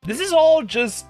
This is all just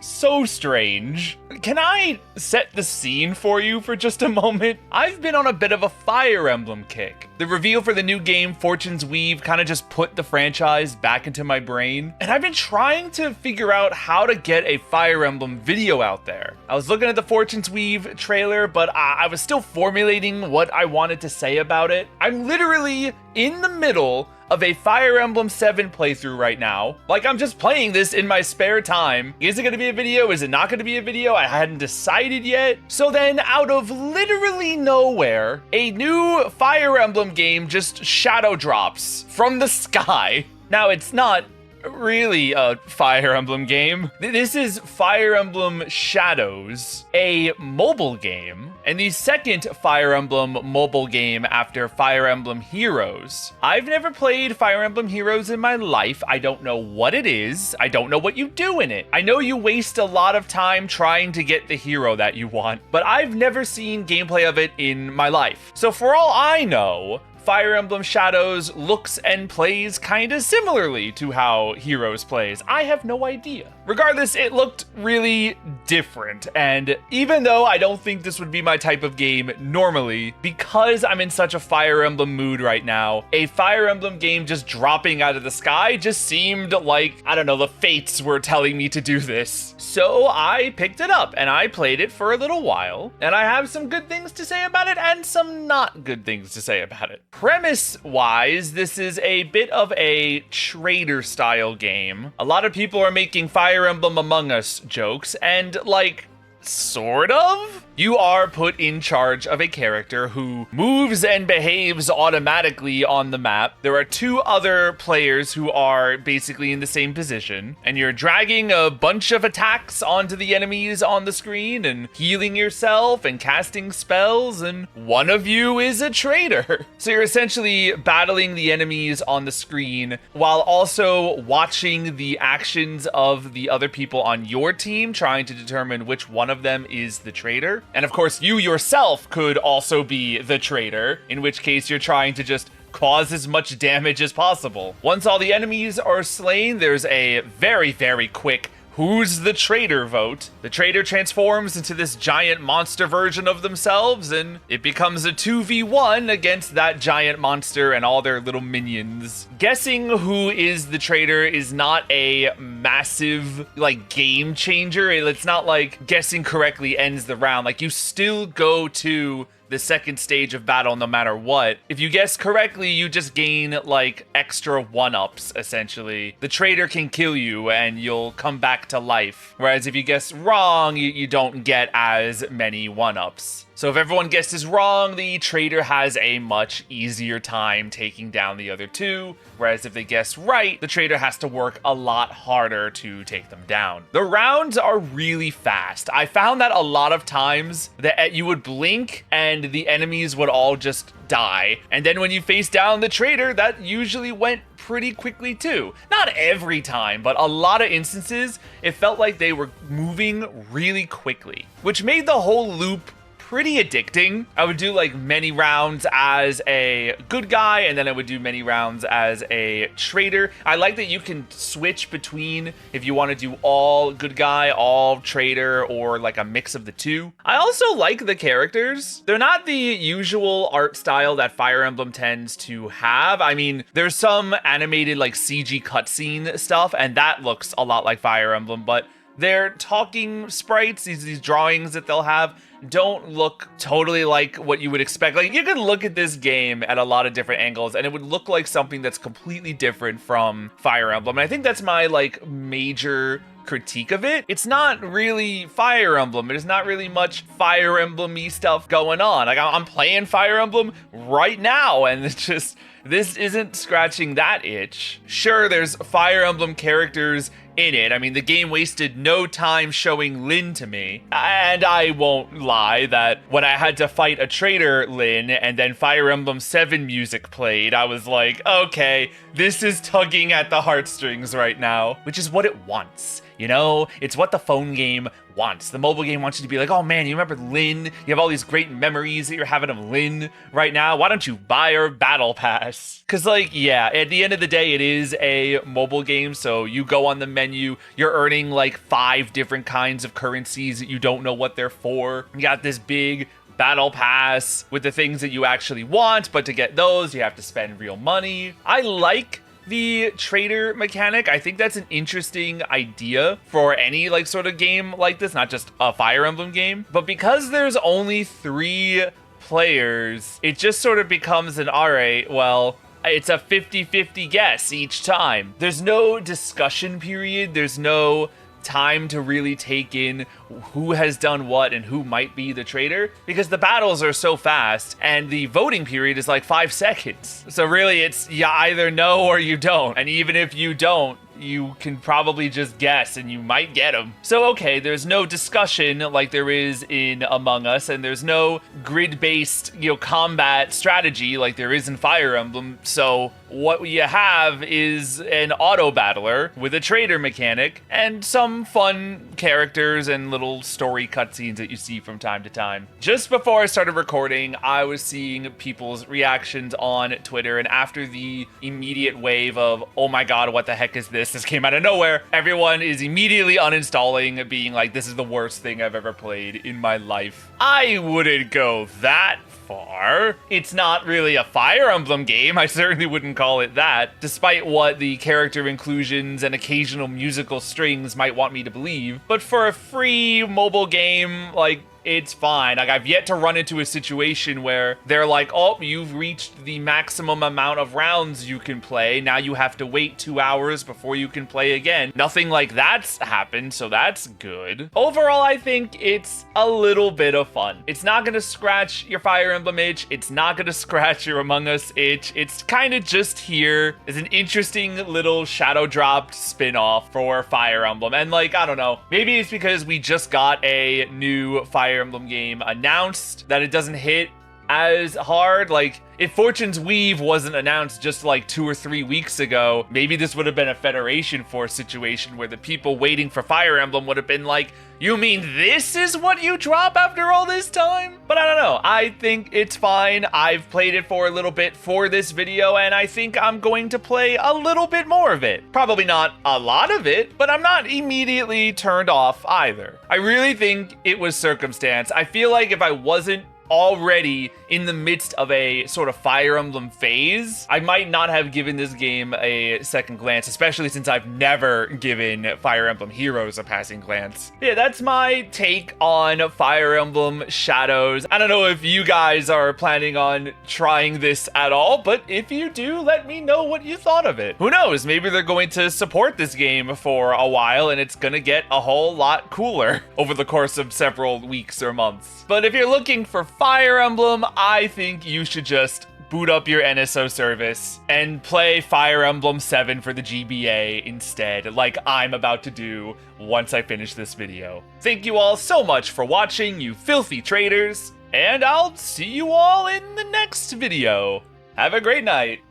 so strange. Can I set the scene for you for just a moment? I've been on a bit of a Fire Emblem kick. The reveal for the new game, Fortune's Weave, kind of just put the franchise back into my brain. And I've been trying to figure out how to get a Fire Emblem video out there. I was looking at the Fortune's Weave trailer, but I was still formulating what I wanted to say about it. I'm literally in the middle of a Fire Emblem 7 playthrough right now. Like, I'm just playing this in my spare time. Is it gonna be a video? Is it not gonna be a video? I hadn't decided yet. So then, out of literally nowhere, a new Fire Emblem game just shadow drops from the sky. Now, it's not really a Fire Emblem game. This is Fire Emblem Shadows, a mobile game, and the second Fire Emblem mobile game after Fire Emblem Heroes. I've never played Fire Emblem Heroes in my life. I don't know what it is. I don't know what you do in it. I know you waste a lot of time trying to get the hero that you want, but I've never seen gameplay of it in my life. So for all I know, Fire Emblem Shadows looks and plays kinda similarly to how Heroes plays. I have no idea. Regardless, it looked really different, and even though I don't think this would be my type of game normally, because I'm in such a Fire Emblem mood right now, a Fire Emblem game just dropping out of the sky just seemed like, I don't know, the fates were telling me to do this. So I picked it up, and I played it for a little while, and I have some good things to say about it, and some not good things to say about it. Premise-wise, this is a bit of a trader-style game. A lot of people are making Fire Emblem Among Us jokes, and, like, sort of? You are put in charge of a character who moves and behaves automatically on the map. There are two other players who are basically in the same position, and you're dragging a bunch of attacks onto the enemies on the screen and healing yourself and casting spells, and one of you is a traitor. So you're essentially battling the enemies on the screen while also watching the actions of the other people on your team, trying to determine which one of them is the traitor. And of course, you yourself could also be the traitor, in which case you're trying to just cause as much damage as possible. Once all the enemies are slain, there's a very, very quick who's the traitor vote. The traitor transforms into this giant monster version of themselves, and it becomes a 2v1 against that giant monster and all their little minions. Guessing who is the traitor is not a massive, like, game changer. It's not like guessing correctly ends the round. Like, you still go to the second stage of battle no matter what. If you guess correctly, you just gain like extra 1-ups essentially. The traitor can kill you and you'll come back to life. Whereas if you guess wrong, you don't get as many 1-ups. So if everyone guesses wrong, the traitor has a much easier time taking down the other two, whereas if they guess right, the traitor has to work a lot harder to take them down. The rounds are really fast. I found that a lot of times that you would blink and the enemies would all just die. And then when you face down the traitor, that usually went pretty quickly too. Not every time, but a lot of instances, it felt like they were moving really quickly, which made the whole loop pretty addicting. I would do like many rounds as a good guy, and then I would do many rounds as a traitor. I like that you can switch between if you want to do all good guy, all traitor, or like a mix of the two. I also like the characters. They're not the usual art style that Fire Emblem tends to have. I mean, there's some animated like CG cutscene stuff, and that looks a lot like Fire Emblem, but their talking sprites, these drawings that they'll have, don't look totally like what you would expect. Like, you could look at this game at a lot of different angles and it would look like something that's completely different from Fire Emblem. And I think that's my like major critique of it. It's not really Fire Emblem. There's not really much Fire Emblem-y stuff going on. Like, I'm playing Fire Emblem right now, and it's just, this isn't scratching that itch. Sure, there's Fire Emblem characters in it. I mean, the game wasted no time showing Lyn to me. And I won't lie that when I had to fight a traitor Lyn and then Fire Emblem 7 music played, I was like, okay, this is tugging at the heartstrings right now, which is what it wants. You know, it's what the phone game wants. The mobile game wants you to be like, oh man, you remember Lyn? You have all these great memories that you're having of Lyn right now. Why don't you buy our battle pass? Because, like, yeah, at the end of the day, it is a mobile game, so you go on the menu menu, you're earning like 5 different kinds of currencies that you don't know what they're for. You got this big battle pass with the things that you actually want, but to get those, you have to spend real money. I like the trader mechanic. I think that's an interesting idea for any like sort of game like this, not just a Fire Emblem game. But because there's only 3 players, it just sort of becomes an, all right, well, it's a 50-50 guess each time. There's no discussion period. There's no time to really take in who has done what and who might be the traitor, because the battles are so fast and the voting period is like 5 seconds. So really it's you either know or you don't. And even if you don't, you can probably just guess and you might get them. So okay, there's no discussion like there is in Among Us, and there's no grid-based, combat strategy like there is in Fire Emblem. So what you have is an auto battler with a trader mechanic and some fun characters and little story cutscenes that you see from time to time. Just before I started recording, I was seeing people's reactions on Twitter, and after the immediate wave of, oh my god, what the heck is this? This came out of nowhere. Everyone is immediately uninstalling, being like, this is the worst thing I've ever played in my life. I wouldn't go that far. It's not really a Fire Emblem game. I certainly wouldn't call it that, despite what the character inclusions and occasional musical strings might want me to believe. But for a free mobile game, like, it's fine. Like, I've yet to run into a situation where they're like, oh, you've reached the maximum amount of rounds you can play. Now you have to wait 2 hours before you can play again. Nothing like that's happened, so that's good. Overall, I think it's a little bit of fun. It's not gonna scratch your Fire Emblem itch. It's not gonna scratch your Among Us itch. It's kind of just here as an interesting little shadow dropped spin-off for Fire Emblem. And like, I don't know, maybe it's because we just got a new Fire Emblem game announced that it doesn't hit as hard. Like, if Fortune's Weave wasn't announced just like 2 or 3 weeks ago, maybe this would have been a Federation Force situation where the people waiting for Fire Emblem would have been like, you mean this is what you drop after all this time? But I don't know. I think it's fine. I've played it for a little bit for this video, and I think I'm going to play a little bit more of it. Probably not a lot of it, but I'm not immediately turned off either. I really think it was circumstance. I feel like if I wasn't already in the midst of a sort of Fire Emblem phase, I might not have given this game a second glance, especially since I've never given Fire Emblem Heroes a passing glance. Yeah, that's my take on Fire Emblem Shadows. I don't know if you guys are planning on trying this at all, but if you do, let me know what you thought of it. Who knows, maybe they're going to support this game for a while and it's gonna get a whole lot cooler over the course of several weeks or months. But if you're looking for Fire Emblem, I think you should just boot up your NSO service and play Fire Emblem 7 for the GBA instead, like I'm about to do once I finish this video. Thank you all so much for watching, you filthy traders, and I'll see you all in the next video. Have a great night.